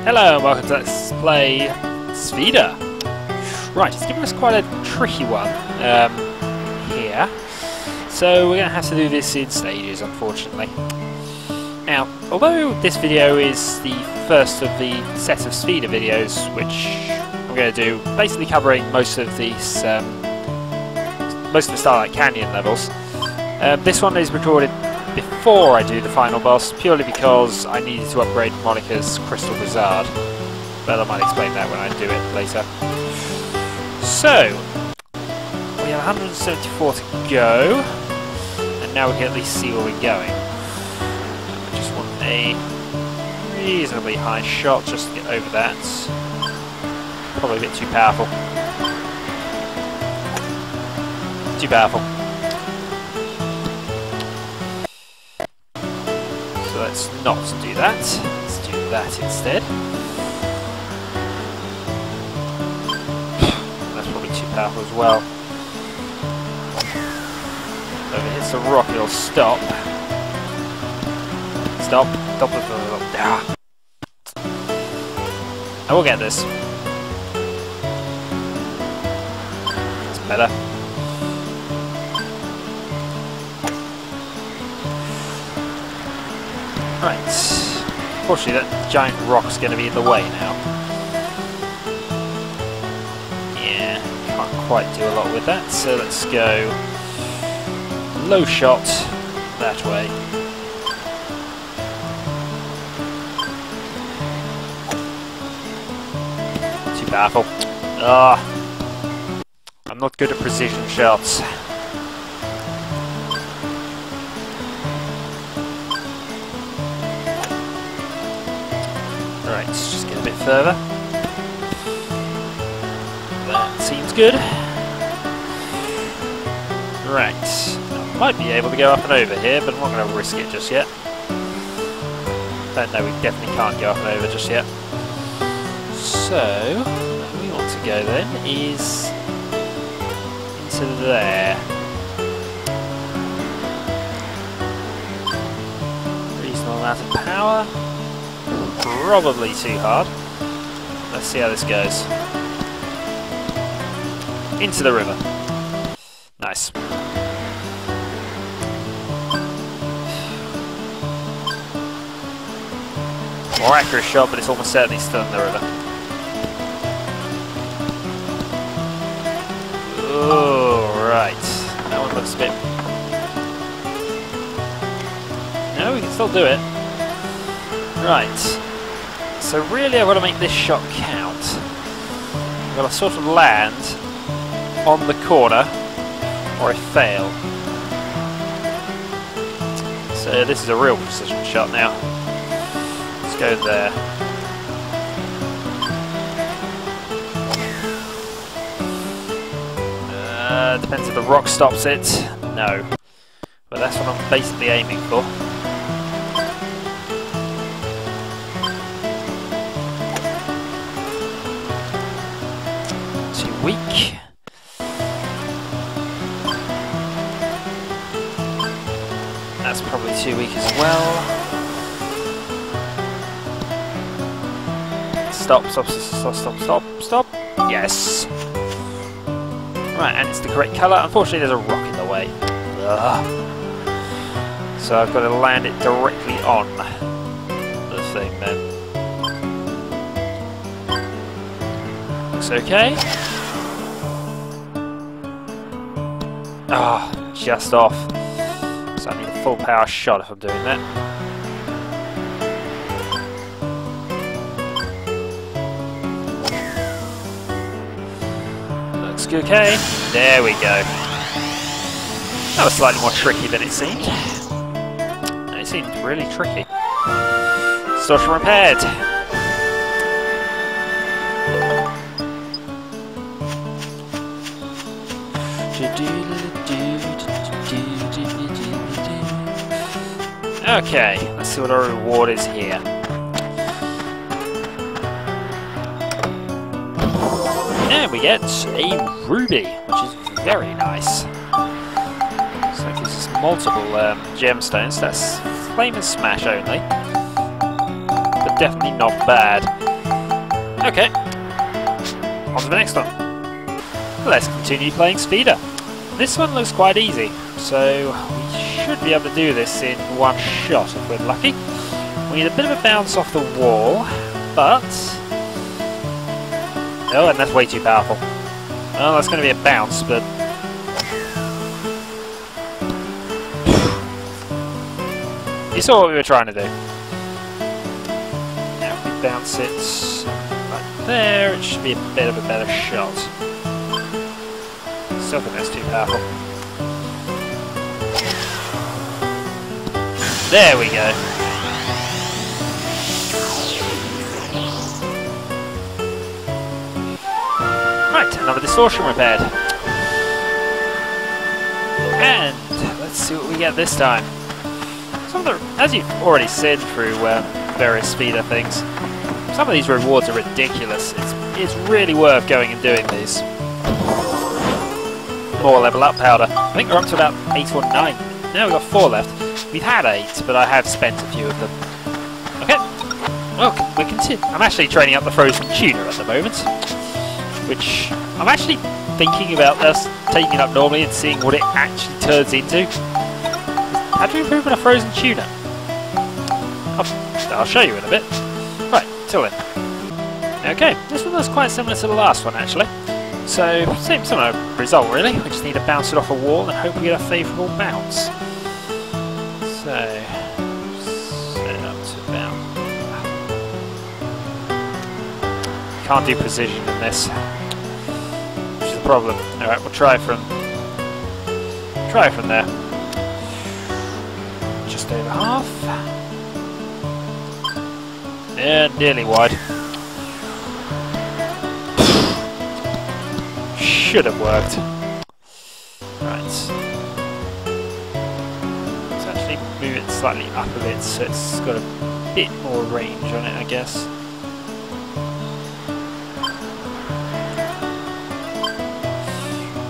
Hello and welcome to Let's Play Spheda. Right, it's given us quite a tricky one here. So we're going to have to do this in stages, unfortunately. Now, although this video is the first of the set of Spheda videos, which I'm going to do, basically covering most of the Starlight Canyon levels, this one is recorded before I do the final boss, purely because I needed to upgrade Monica's Crystal Blizzard. But I might explain that when I do it later. So, we have 174 to go, and now we can at least see where we're going. I just want a reasonably high shot just to get over that. Probably a bit too powerful. Too powerful. Let's not do that. Let's do that instead. That's probably too powerful as well. So if it hits the rock, it'll stop. Stop. Stop. Ah. I will get this. It's better. Right, unfortunately that giant rock's going to be in the way now. Yeah, can't quite do a lot with that, so let's go low shot that way. Too powerful. Ah, I'm not good at precision shots. Right, let's just get a bit further. That seems good. Right, I might be able to go up and over here, but I'm not going to risk it just yet. Don't know, we definitely can't go up and over just yet. So, where we want to go then is into there. Reasonable amount of power. Probably too hard. Let's see how this goes. Into the river. Nice. More accurate shot, but it's almost certainly still in the river. Oh, right. That one looks a bit... No, we can still do it. Right. So really I've got to make this shot count. I've got to sort of land on the corner or I fail. So this is a real precision shot now. Let's go there. Depends if the rock stops it. No. But that's what I'm basically aiming for. Weak. That's probably too weak as well. Stop, stop, stop, stop, stop, stop. Yes. Right, and it's the correct colour. Unfortunately, there's a rock in the way. Ugh. So I've got to land it directly on the thing then. Looks okay. Ah, oh, just off. So I need a full power shot if I'm doing that. Looks okay. There we go. That was slightly more tricky than it seemed. It seemed really tricky. Distortion repaired. Okay, let's see what our reward is here. And we get a ruby, which is very nice. So it gives us multiple gemstones. That's flame and smash only, but definitely not bad. Okay, on to the next one. Let's continue playing Spheda. This one looks quite easy, so we should be able to do this in one shot if we're lucky. We need a bit of a bounce off the wall, but... oh, and that's way too powerful. Well, that's going to be a bounce, but... you saw what we were trying to do. Now if we bounce it right there, it should be a bit of a better shot. Still think that's too powerful. There we go. Right, another distortion repaired. And let's see what we get this time. Some of the, as you've already seen through various Spheda things, some of these rewards are ridiculous. It's really worth going and doing these. More level up powder. I think we're up to about 8 or 9. Now we've got 4 left. We've had 8, but I have spent a few of them. Okay. Well, we're continuing. I'm actually training up the frozen tuna at the moment, which I'm actually thinking about us taking it up normally and seeing what it actually turns into. How do you improve on a frozen tuna? I'll show you in a bit. Right, till then. Okay, this one was quite similar to the last one actually. So, same similar result really. We just need to bounce it off a wall and hope we get a favourable bounce. So, set up to bounce. Can't do precision in this, which is a problem. Alright, we'll try from there. Just over half. Yeah, nearly wide. Should have worked. Right. Let's actually move it slightly up a bit so it's got a bit more range on it, I guess.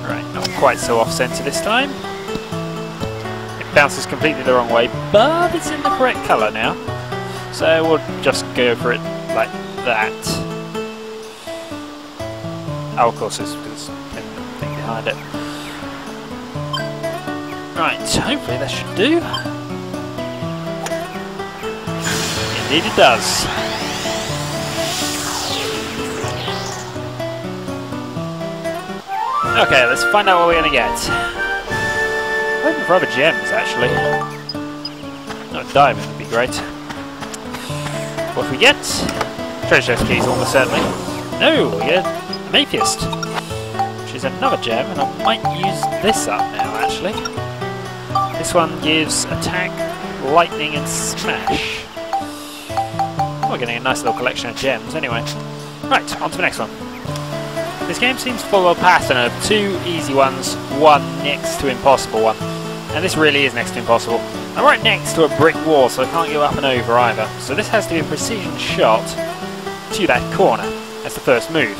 Right, not quite so off-centre this time. It bounces completely the wrong way, but it's in the correct colour now. So we'll just go for it like that. Oh, of course, there's thing behind it. Right, hopefully that should do. Indeed it does. Okay, let's find out what we're going to get. I'm hoping for other gems, actually. No, a diamond would be great. What do we get? Treasure chest keys, almost certainly. No, we get an atheist, which is another gem, and I might use this up now, actually. This one gives attack, lightning, and smash. We're getting a nice little collection of gems, anyway. Right, on to the next one. This game seems to follow a pattern of 2 easy ones, 1 next to impossible one. And this really is next to impossible. I'm right next to a brick wall, so I can't go up and over either. So this has to be a precision shot to that corner. That's the first move.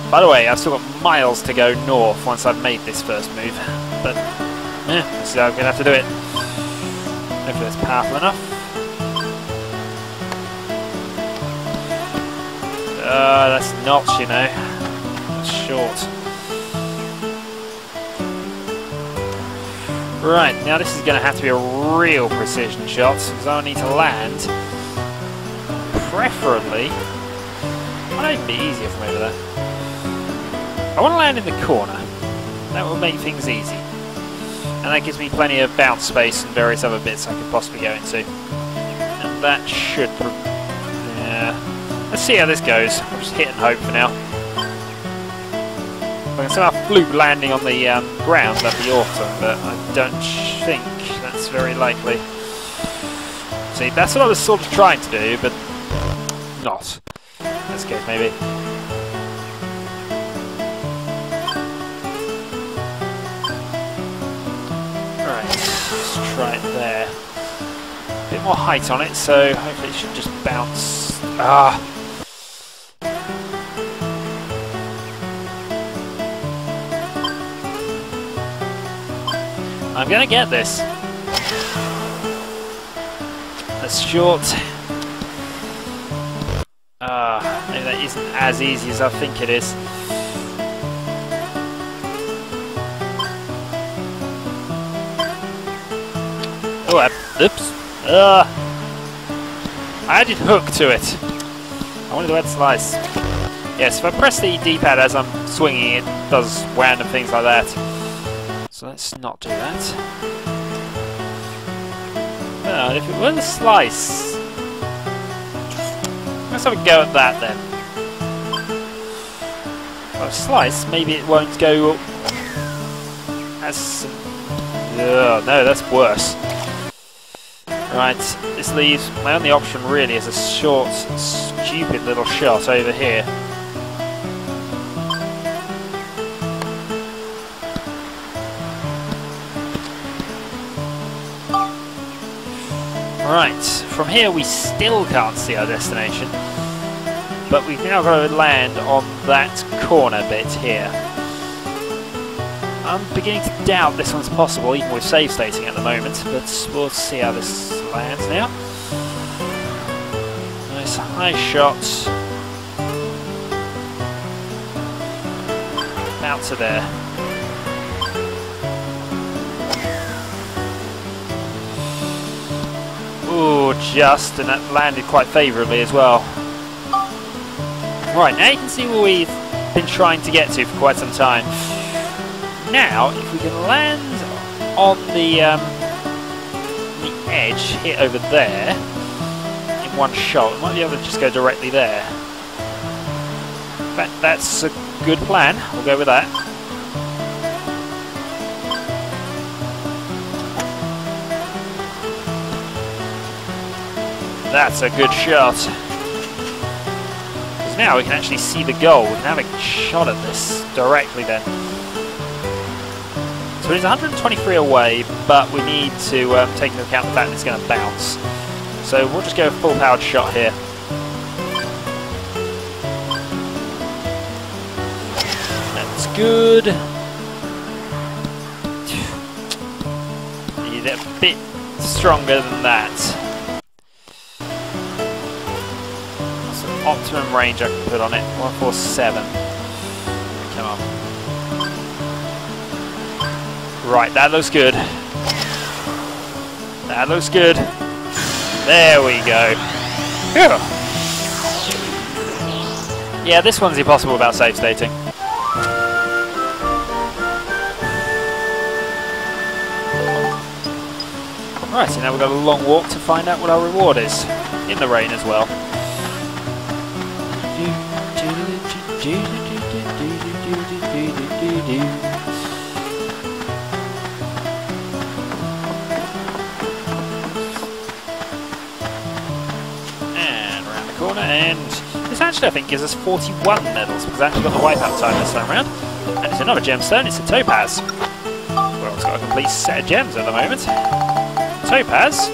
By the way, I've still got miles to go north once I've made this first move. But, this is how I'm going to have to do it. Hopefully that's powerful enough. That's not, you know. That's short. Right, now this is going to have to be a real precision shot, because I need to land, preferably, might even be easier from over there. I want to land in the corner, that will make things easy. And that gives me plenty of bounce space and various other bits I could possibly go into. And that should, yeah. Let's see how this goes, I'll just hit and hope for now. If I can somehow fluke landing on the ground, that'd be awesome, but I don't think that's very likely. See, that's what I was sort of trying to do, but not. In this case, maybe. Alright, let's try it there. A bit more height on it, so hopefully it should just bounce. Ah! I'm gonna get this. That's short. Maybe that isn't as easy as I think it is. Oh, oops. I added hook to it. I wanted to add slice. Yes, if I press the D-pad as I'm swinging, it does random things like that. So let's not do that. Well, if it were the slice... Let's have a go at that then. Well, slice, maybe it won't go as... no, that's worse. Right, this leaves my only option really is a short, stupid little shot over here. Right, from here we still can't see our destination, but we've now got to land on that corner bit here. I'm beginning to doubt this one's possible, even with save stating at the moment, but we'll see how this lands now. Nice high shot. About to there. Ooh, just, and that landed quite favourably as well. Right, now you can see where we've been trying to get to for quite some time. Now, if we can land on the edge, hit over there, in one shot, we might be able to just go directly there. In fact, that's a good plan. We'll go with that. That's a good shot. Because now we can actually see the goal. We can have a shot at this directly then. So it's 123 away, but we need to take into account the fact that it's going to bounce. So we'll just go full powered shot here. That's good. Need it a bit stronger than that. That's an optimum range I can put on it. 147. Come on. Right, that looks good. That looks good. There we go. Phew. Yeah, this one's impossible without save stating. Right, so now we've got a long walk to find out what our reward is. In the rain as well. And this actually, I think, gives us 41 medals, because I actually got the wipeout time this time around. And it's another gemstone, it's a topaz. Well, it's got a complete set of gems at the moment. Topaz.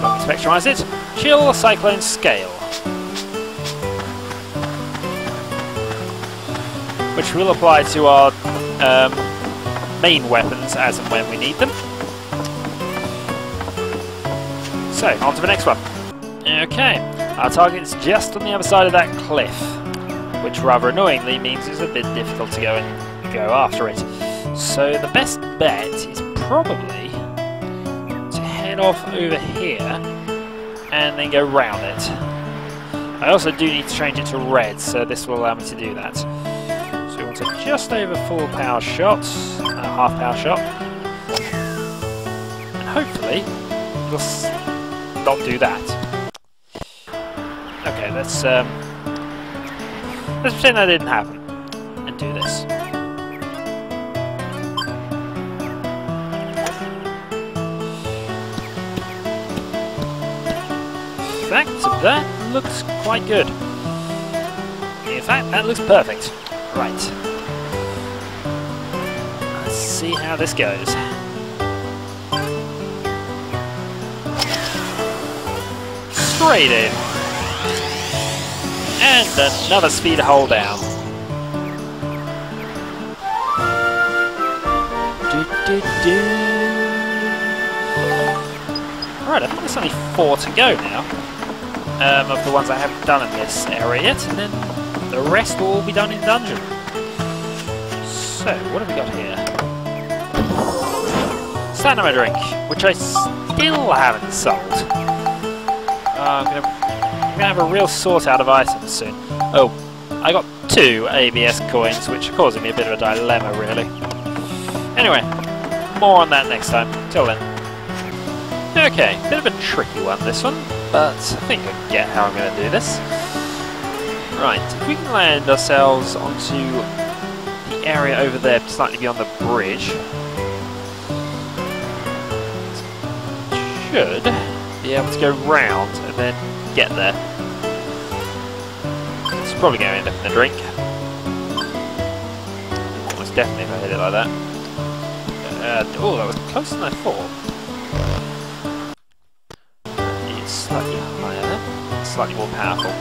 Long spectrumise it. Chill Cyclone Scale. Which will apply to our main weapons as and when we need them. So, on to the next one. Okay, our target is just on the other side of that cliff, which rather annoyingly means it's a bit difficult to go after it. So the best bet is probably to head off over here and then go round it. I also do need to change it to red, so this will allow me to do that. So we want to just over full power shot, half power shot, and hopefully it'll not do that. Okay, let's pretend that didn't happen and do this. In fact, that looks quite good. In fact, that looks perfect. Right. Let's see how this goes. Straight in. And another speed hold down. Right, I think there's only 4 to go now. of the ones I haven't done in this area yet, and then the rest will all be done in dungeon. So, what have we got here? Stamina drink, which I still haven't sold. I'm gonna have a real sort out of items soon. Oh, I got 2 ABS coins, which are causing me a bit of a dilemma, really. Anyway, more on that next time. Till then. Okay, bit of a tricky one, this one, but I think I get how I'm going to do this. Right, if we can land ourselves onto the area over there, slightly beyond the bridge, should be able to go round and then get there. It's probably going to end up in the drink. Almost definitely if I hit it like that. Oh, that was closer than I thought. It's slightly higher then, slightly more powerful.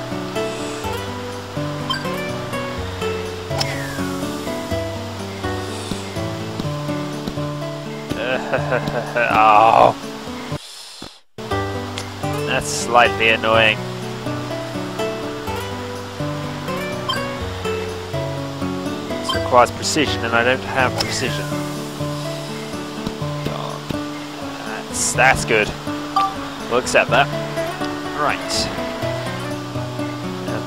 Oh, that's slightly annoying. This requires precision, and I don't have precision. That's good. We'll accept that. Right.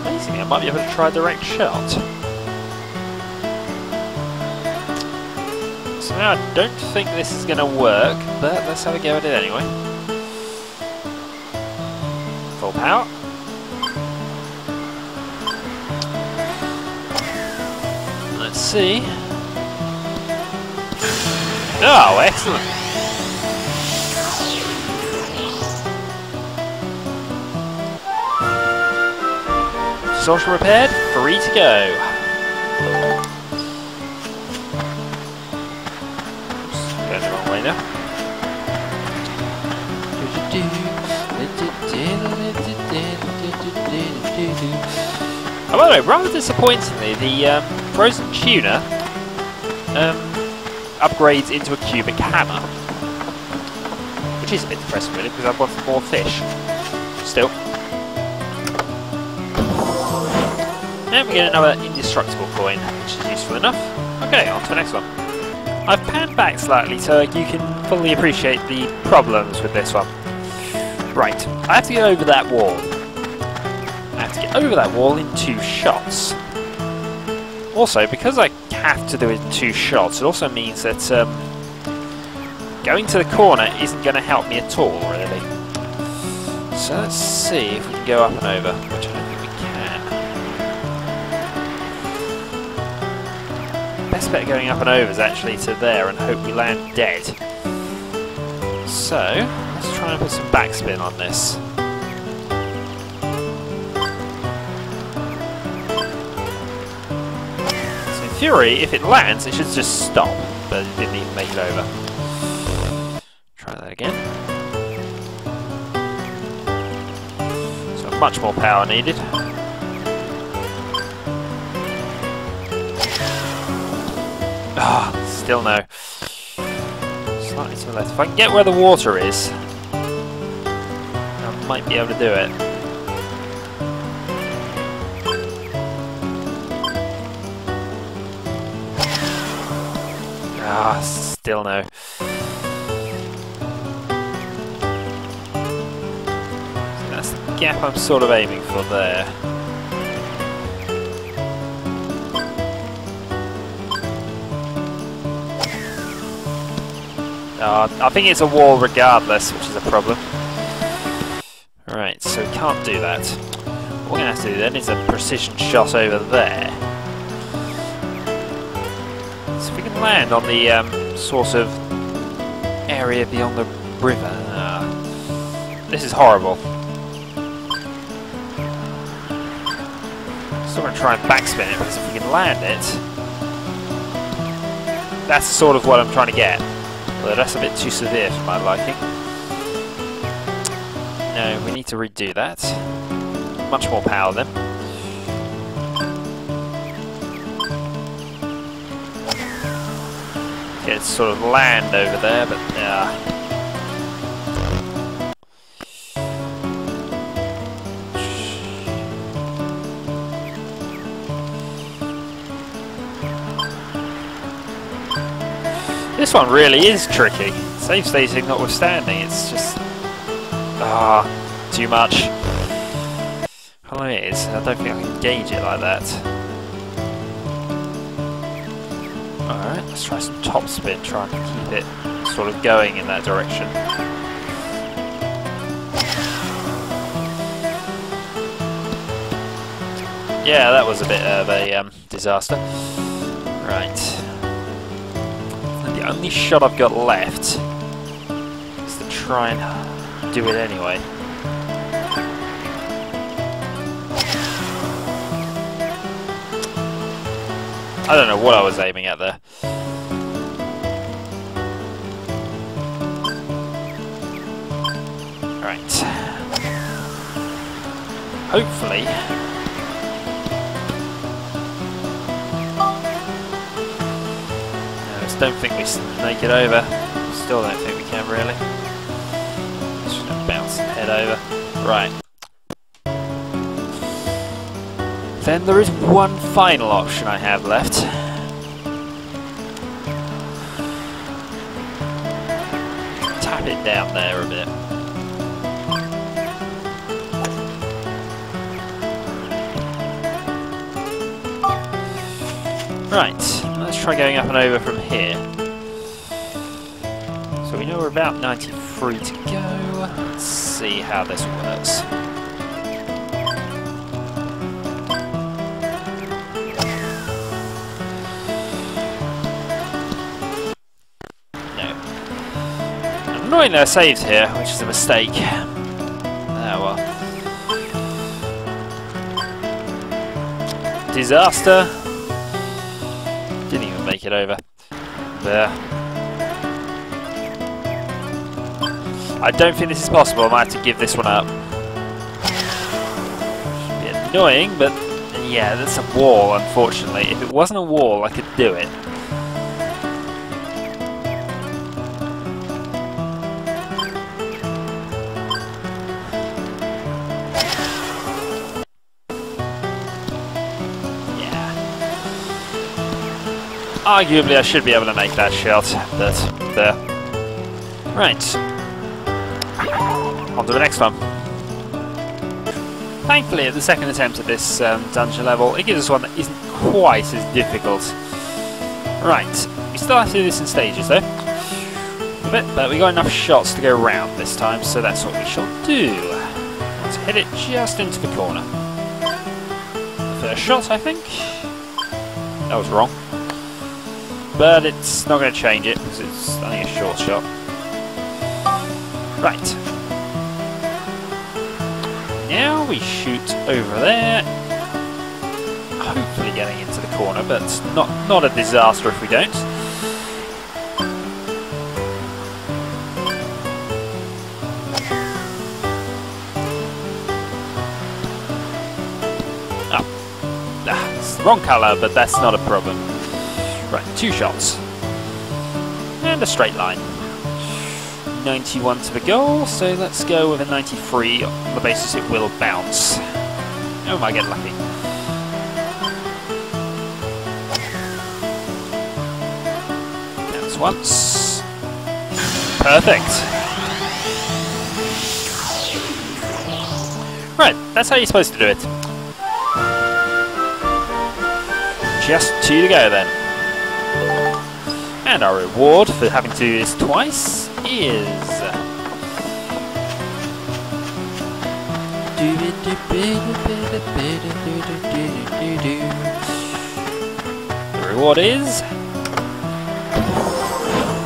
Amazingly, I might be able to try a direct shot. So now I don't think this is going to work, but let's have a go at it anyway. Full power. Let's see. Oh, excellent. Social repaired, free to go. Oops, going the wrong way now. Oh, by the way, rather disappointingly, the frozen tuna upgrades into a cubic hammer, which is a bit depressing really, because I want more fish. Still. And we get another indestructible coin, which is useful enough. Okay, on to the next one. I've panned back slightly so you can fully appreciate the problems with this one. Right, I have to get over that wall. I have to get over that wall in 2 shots. Also, because I have to do it in 2 shots, it also means that going to the corner isn't going to help me at all, really. So let's see if we can go up and over, which I don't think we can. Best bet going up and over is actually to there and hope we land dead. So, let's try and put some backspin on this. So in theory, if it lands, it should just stop, but it didn't even make it over. Try that again. So much more power needed. Ah, still no. Slightly to the left. If I can get where the water is, I might be able to do it. Ah, still no. So that's the gap I'm sort of aiming for there. I think it's a wall regardless, which is a problem. Right, so we can't do that. What we're going to have to do then is a precision shot over there. So if we can land on the sort of area beyond the river. This is horrible. Still going to try and backspin it, because if we can land it, that's sort of what I'm trying to get. Although that's a bit too severe for my liking. No, we need to redo that. Much more power then. Okay, it's sort of land over there, but This one really is tricky. Save stating notwithstanding, it's just... too much. Well, it is. I don't think I can gauge it like that. Alright, let's try some top spin, try and keep it sort of going in that direction. Yeah, that was a bit of a disaster. Right. The only shot I've got left is to try and do it anyway. I don't know what I was aiming at there. Right. Hopefully... I just don't think we snake it over. Still don't think we can really. Just gonna bounce and head over. Right. Then there is one final option I have left. Tap it down there a bit. Right, let's try going up and over from here. So we know we're about 93 to go. Let's see how this works. Annoying there are saves here, which is a mistake. Ah well. Disaster. Didn't even make it over. There. I don't think this is possible. I might have to give this one up. Should be annoying, but yeah, that's a wall, unfortunately. If it wasn't a wall, I could do it. Arguably, I should be able to make that shot, but there. Right. On to the next one. Thankfully, at the second attempt at this dungeon level, it gives us one that isn't quite as difficult. Right. We still have to do this in stages, though. But we got enough shots to go round this time, so that's what we shall do. Let's hit it just into the corner. First shot, I think. That was wrong. But it's not going to change it because it's only a short shot. Right. Now we shoot over there. Hopefully getting into the corner, but it's not a disaster if we don't. Oh. It's the wrong colour, but that's not a problem. Right, 2 shots. And a straight line. 91 to the goal, so let's go with a 93 on the basis it will bounce. Oh, might get lucky. Bounce once. Perfect. Right, that's how you're supposed to do it. Just 2 to go then. And our reward for having to do this twice is... The reward is...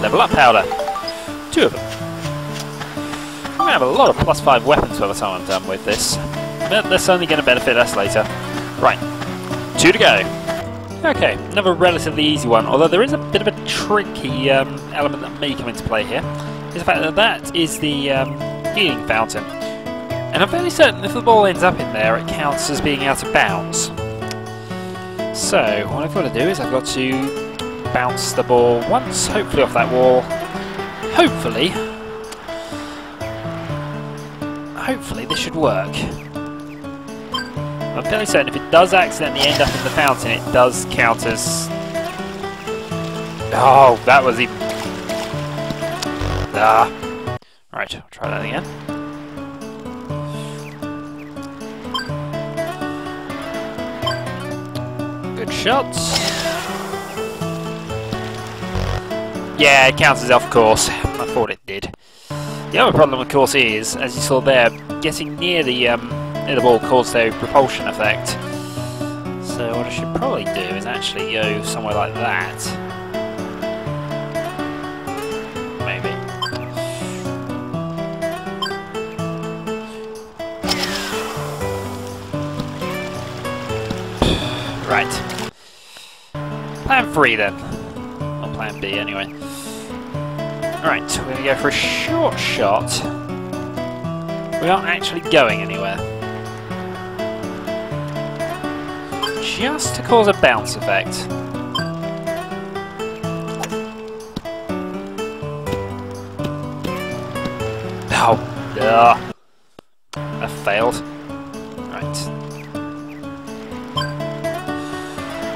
Level up powder. 2 of them. I'm going to have a lot of +5 weapons by the time I'm done with this. But that's only going to benefit us later. Right, 2 to go. Okay, another relatively easy one, although there is a bit of a tricky element that may come into play here, is the fact that that is the healing fountain. And I'm fairly certain if the ball ends up in there, it counts as being out of bounds. So, what I've got to do is I've got to bounce the ball once, hopefully off that wall. Hopefully this should work. I'm fairly certain if it does accidentally end up in the fountain, it does count as... Oh, that was even Ah. Right, I'll try that again. Good shots. Yeah, it counts as off course. I thought it did. The other problem, of course, is, as you saw there, getting near the ball caused a propulsion effect. So what I should probably do is actually go somewhere like that. Maybe. Right. Plan 3 then. Or plan B anyway. Right, we're going to go for a short shot. We aren't actually going anywhere. Just to cause a bounce effect. Oh, duh. That failed. Right.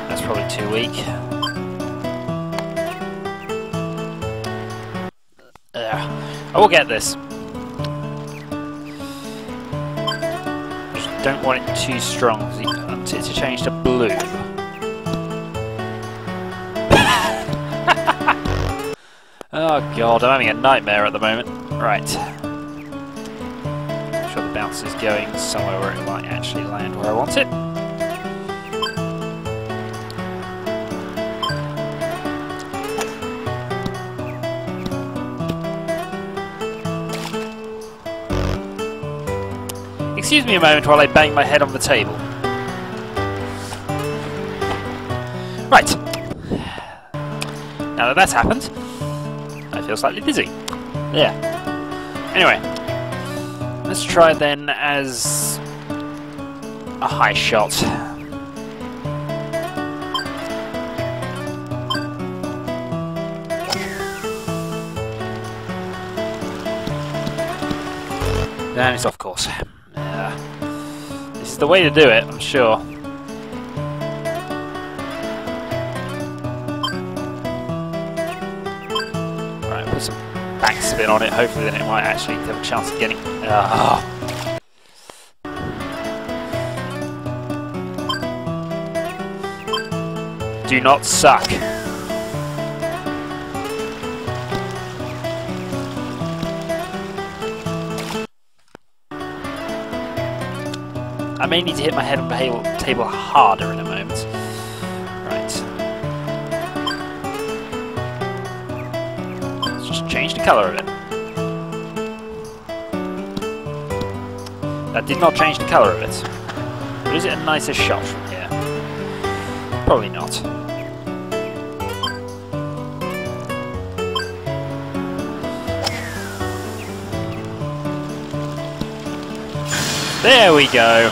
That's probably too weak. I will get this. Just don't want it too strong because you want it to change to blue. Oh god, I'm having a nightmare at the moment. Right. Make sure the bounce is going somewhere where it might actually land where I want it. Excuse me a moment while I bang my head on the table. Right. Now that that's happened, I feel slightly dizzy. Yeah. Anyway, let's try then as a high shot. And it's off course. This is the way to do it, I'm sure. Right, put some backspin on it, hopefully then it might actually have a chance of getting... Do not suck. I may need to hit my head on the table harder in a moment. Right. Let's just change the colour of it. That did not change the colour of it. But is it a nicer shot from here? Probably not. There we go.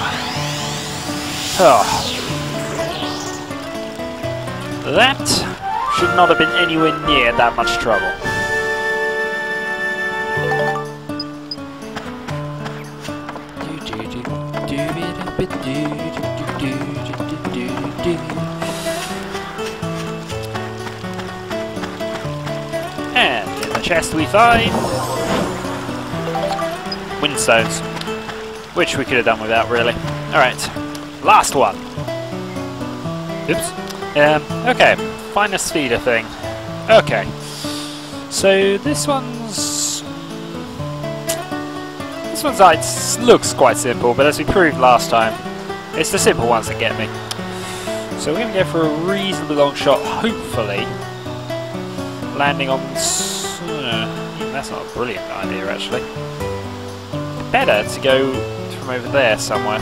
Oh. That should not have been anywhere near that much trouble. And in the chest we find windstones, which we could have done without really. Alright. Last one. Oops. Okay, find a Spheda thing. Okay. So this one's looks quite simple, but as we proved last time, it's the simple ones that get me. So we're going to go for a reasonably long shot, hopefully landing on... that's not a brilliant idea actually. Better to go from over there somewhere.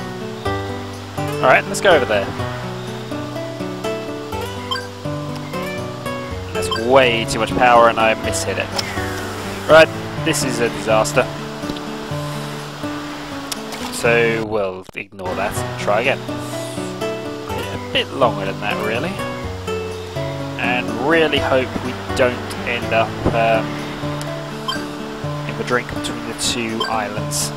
Alright, let's go over there. That's way too much power and I mishit it. Right, this is a disaster. So we'll ignore that and try again. A bit longer than that really. And really hope we don't end up in the drink between the two islands.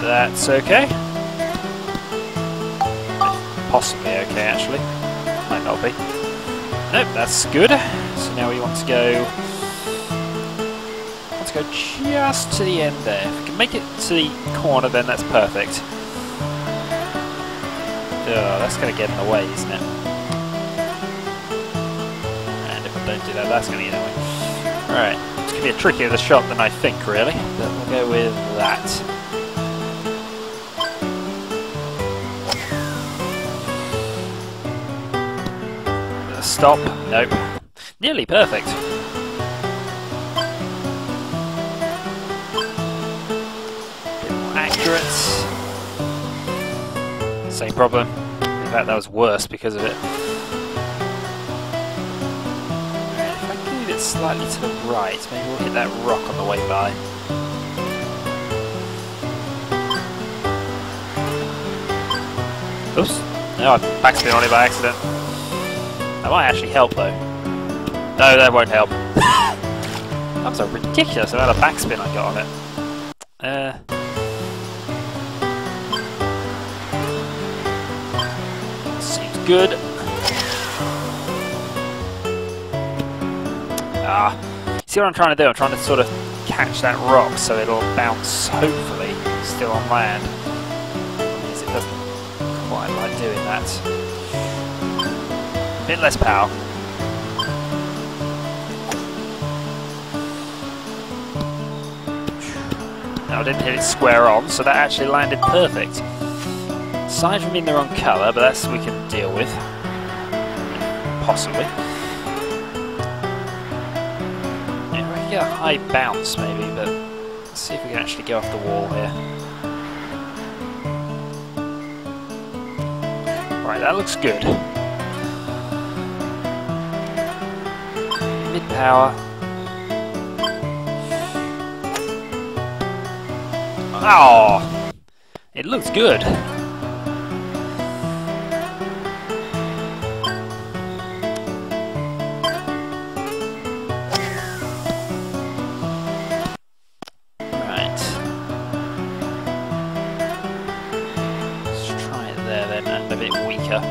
That's okay. Possibly okay, actually. Might not be. Nope, that's good. So now we want to go... Let's go just to the end there. If we can make it to the corner, then that's perfect. Oh, that's going to get in the way, isn't it? And if I don't do that, that's going to get in the way. Alright, it's going to be a trickier shot than I think, really. But we'll go with that. Stop. Nope. Nearly perfect. Bit more accurate. Same problem. In fact, that was worse because of it. If I move it slightly to the right, maybe we'll hit that rock on the way by. Oops. No, I backspin on it by accident. That might actually help though. No, that won't help. That was a ridiculous amount of backspin I got on it. Seems good. See what I'm trying to do? I'm trying to sort of catch that rock so it'll bounce, hopefully, still on land. Because it doesn't quite like doing that. Bit less power. No, I didn't hit it square on, so that actually landed perfect. Aside from being the wrong colour, but that's we can deal with. Possibly. Yeah, we can get a high bounce maybe, but let's see if we can actually go off the wall here. Right, that looks good. Mid-power. Oh! It looks good. Right. Let's try it there then, and a bit weaker.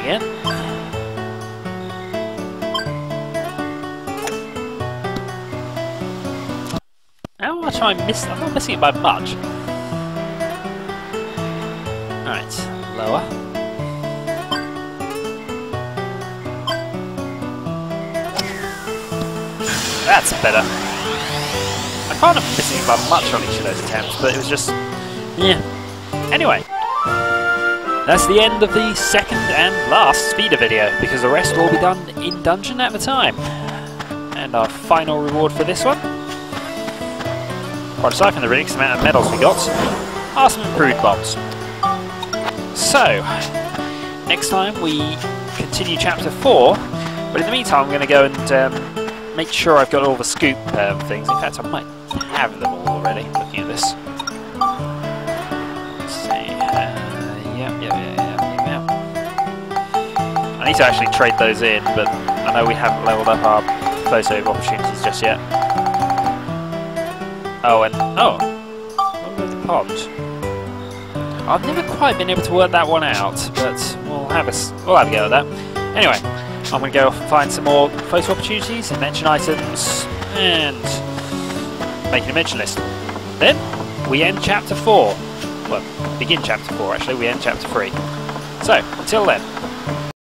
Again. How much am I missing? I'm not missing it by much. Alright, lower. That's better. I can't have missing it by much on each of those attempts, but it was just... yeah. Anyway. That's the end of the second and last Spheda video, because the rest will all be done in dungeon at the time. And our final reward for this one, quite aside from the ridiculous amount of medals we got, are some improved bombs. So, next time we continue chapter 4, but in the meantime I'm going to go and make sure I've got all the scoop things. In fact, I might have them all already, looking at this. Let's see. Yeah. I need to actually trade those in, but I know we haven't leveled up our photo opportunities just yet. Oh, and what about the pond? I've never quite been able to work that one out, but we'll have a go at that. Anyway, I'm going to go off and find some more photo opportunities and mention items, and make an mention list. Then we end chapter 4. Well, begin chapter 4 actually, we end chapter 3. So, until then.